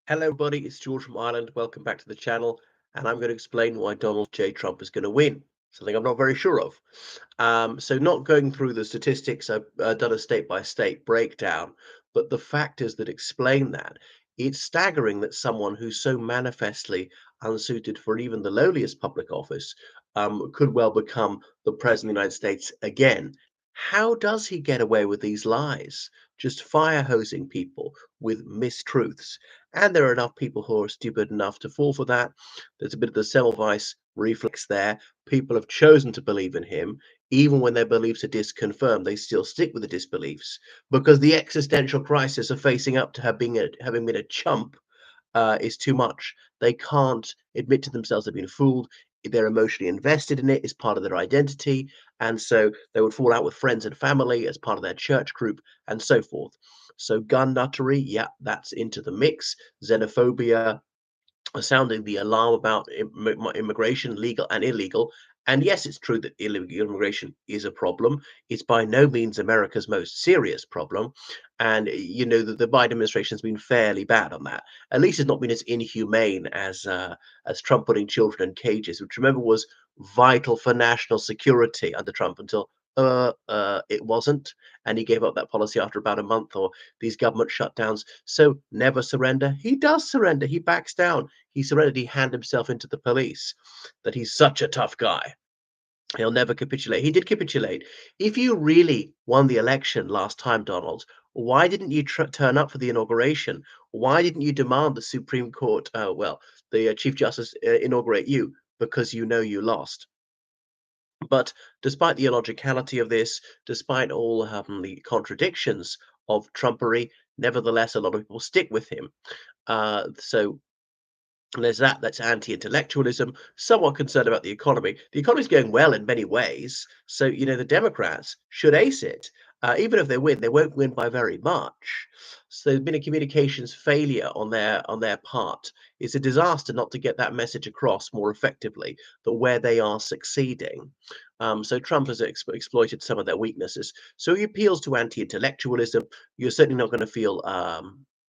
Hello, buddy. It's George from Ireland. Welcome back to the channel. And I'm going to explain why Donald J. Trump is going to win. Something I'm not very sure of. So, not going through the statistics, I've done a state by state breakdown. But the factors that explain that, it's staggering that someone who's so manifestly unsuited for even the lowliest public office could well become the president of the United States again. How does he get away with these lies? Just fire hosing people with mistruths. And there are enough people who are stupid enough to fall for that. There's a bit of the Semmelweis reflex there. People have chosen to believe in him, even when their beliefs are disconfirmed. They still stick with the disbeliefs because the existential crisis of facing up to having been a chump is too much. They can't admit to themselves they've been fooled. They're emotionally invested in it. It's part of their identity. And so they would fall out with friends and family as part of their church group and so forth. So gun nuttery, yeah, that's into the mix. Xenophobia, sounding the alarm about immigration, legal and illegal. And yes, it's true that illegal immigration is a problem. It's by no means America's most serious problem. And the Biden administration has been fairly bad on that. At least it's not been as inhumane as Trump putting children in cages, which remember was vital for national security under Trump until it wasn't, and he gave up that policy after about a month, or these government shutdowns. So never surrender. He does surrender. He backs down. He surrendered. He handed himself into the police. That he's such a tough guy. He'll never capitulate. He did capitulate. If you really won the election last time, Donald, why didn't you turn up for the inauguration? Why didn't you demand the Supreme Court, the Chief Justice, inaugurate you? Because you know you lost. But despite the illogicality of this, despite all the contradictions of Trumpery, nevertheless, a lot of people stick with him. So there's that. That's anti-intellectualism. Somewhat concerned about the economy. The economy's going well in many ways. So the Democrats should ace it. Even if they win, they won't win by very much. So there's been a communications failure on their part. It's a disaster not to get that message across more effectively. That where they are succeeding. So Trump has exploited some of their weaknesses. So he appeals to anti-intellectualism. You're certainly not going to feel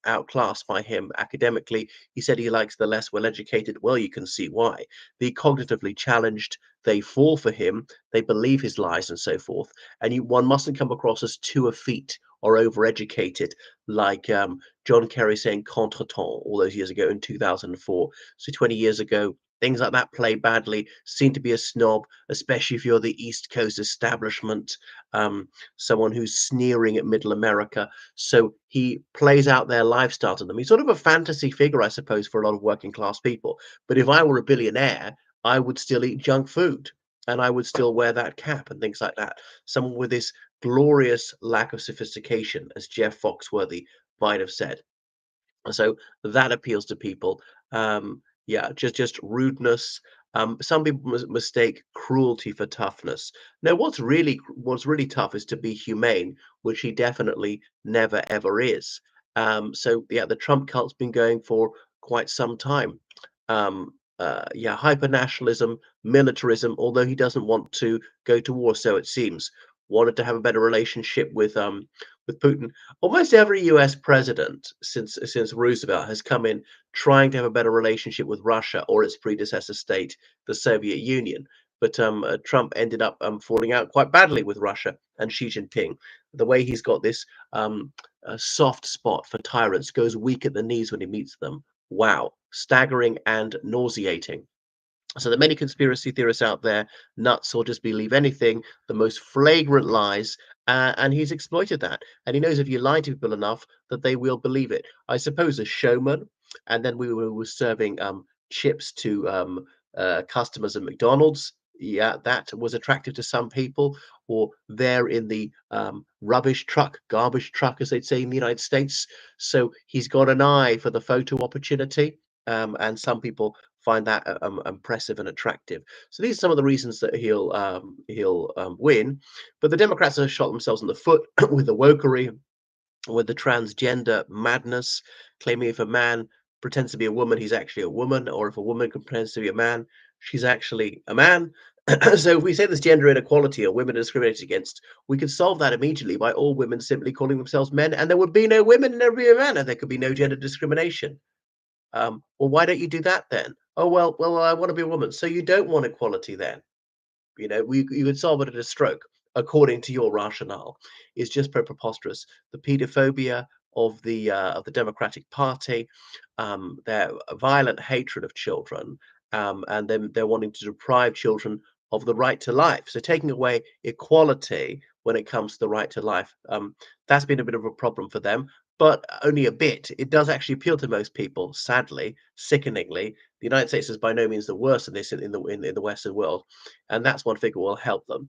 outclassed by him academically. He said he likes the less well educated. Well, you can see why. The cognitively challenged, they fall for him, they believe his lies and so forth. And one mustn't come across as too effete or overeducated, like John Kerry saying contretemps all those years ago in 2004. So 20 years ago, things like that play badly, seem to be a snob, especially if you're the East Coast establishment, someone who's sneering at middle America. So he plays out their lifestyle to them. He's sort of a fantasy figure, I suppose, for a lot of working class people. But if I were a billionaire, I would still eat junk food and I would still wear that cap and things like that. Someone with this glorious lack of sophistication, as Jeff Foxworthy might have said. So that appeals to people. Yeah, just rudeness. Some people mistake cruelty for toughness. No, what's really tough is to be humane, which he definitely never ever is. So yeah, the Trump cult's been going for quite some time. Yeah, hyper nationalism, militarism. Although he doesn't want to go to war, so it seems. Wanted to have a better relationship with Putin. Almost every US president since Roosevelt has come in trying to have a better relationship with Russia or its predecessor state, the Soviet Union. But Trump ended up falling out quite badly with Russia and Xi Jinping. The way he's got this soft spot for tyrants, goes weak at the knees when he meets them. Wow, staggering and nauseating. So there are many conspiracy theorists out there, nuts or just believe anything, the most flagrant lies, and he's exploited that. And he knows if you lie to people enough that they will believe it. I suppose a showman, and then we were serving chips to customers at McDonald's. Yeah, that was attractive to some people. Or there in the rubbish truck, garbage truck, as they'd say in the United States. So he's got an eye for the photo opportunity, and some people find that impressive and attractive. So these are some of the reasons that he'll win. But the Democrats have shot themselves in the foot with the wokery, with the transgender madness, claiming if a man pretends to be a woman, he's actually a woman, or if a woman pretends to be a man, she's actually a man. So if we say there's gender inequality or women are discriminated against, we could solve that immediately by all women simply calling themselves men, and there would be no women and there would be a man, and there could be no gender discrimination. Well, why don't you do that then? Oh well, I want to be a woman. So you don't want equality then? You would solve it at a stroke, according to your rationale. Is just preposterous. The paedophobia of the Democratic Party, their violent hatred of children, and then they're wanting to deprive children of the right to life. So taking away equality when it comes to the right to life, that's been a bit of a problem for them, but only a bit. It does actually appeal to most people. Sadly, sickeningly, the United States is by no means the worst of this in the Western world, and that's one figure will help them.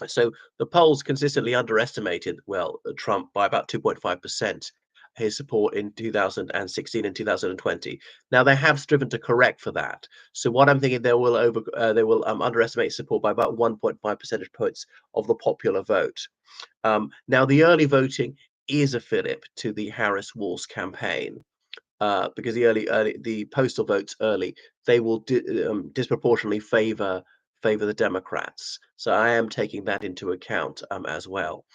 So the polls consistently underestimated, well, Trump by about 2.5%, his support in 2016 and 2020. Now they have striven to correct for that. So what I'm thinking they will underestimate support by about 1.5 percentage points of the popular vote. Now the early voting is a fillip to the Harris-Walz campaign, because the postal votes early, they will disproportionately favor the Democrats. So I am taking that into account as well.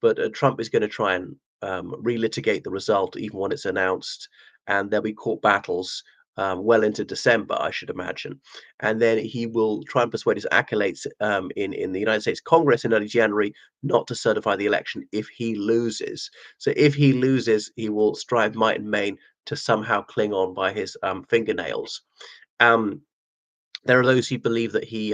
But Trump is going to try and relitigate the result even when it's announced, and there'll be court battles well into December, I should imagine. And then he will try and persuade his acolytes in the United States Congress in early January not to certify the election if he loses. So if he loses, he will strive might and main to somehow cling on by his fingernails. Um, there are those who believe that he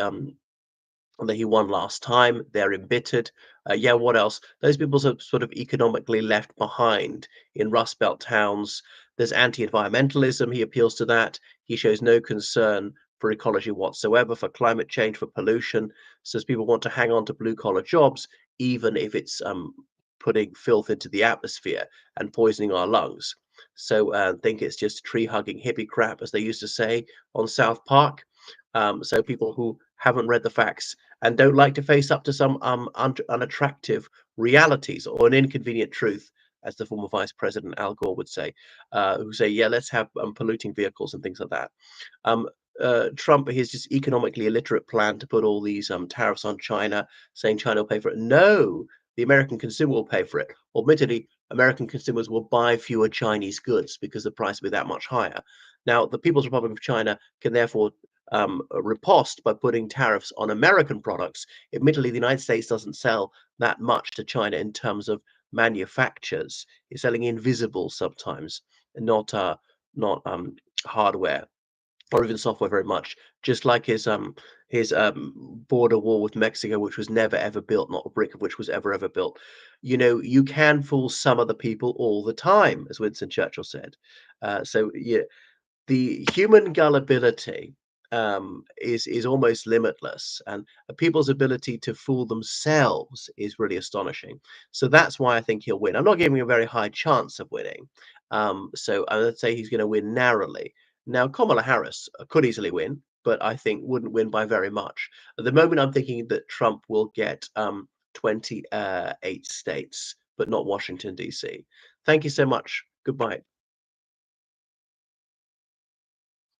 won last time. They're embittered. Yeah, what else? Those people are sort of economically left behind in Rust Belt towns. There's anti-environmentalism. He appeals to that. He shows no concern for ecology whatsoever, for climate change, for pollution. Says people want to hang on to blue collar jobs, even if it's putting filth into the atmosphere and poisoning our lungs. So think it's just tree hugging hippie crap, as they used to say on South Park. So people who haven't read the facts and don't like to face up to some unattractive realities or an inconvenient truth, as the former Vice President Al Gore would say, who say, "Yeah, let's have polluting vehicles and things like that." Um, Trump, his just economically illiterate plan to put all these tariffs on China, saying China will pay for it. No, the American consumer will pay for it. Admittedly, American consumers will buy fewer Chinese goods because the price will be that much higher. Now, the People's Republic of China can therefore riposte by putting tariffs on American products. Admittedly, the United States doesn't sell that much to China in terms of manufactures. It's selling invisible sometimes, not hardware or even software very much. Just like his border wall with Mexico, which was never ever built, not a brick of which was ever built. You can fool some of the people all the time, as Winston Churchill said. So yeah, the human gullibility is almost limitless, and people's ability to fool themselves is really astonishing. So that's why I think he'll win. I'm not giving him a very high chance of winning. So I would say he's going to win narrowly. Now, Kamala Harris could easily win, but I think wouldn't win by very much. At the moment, I'm thinking that Trump will get 28 states, but not Washington, D.C. Thank you so much. Goodbye.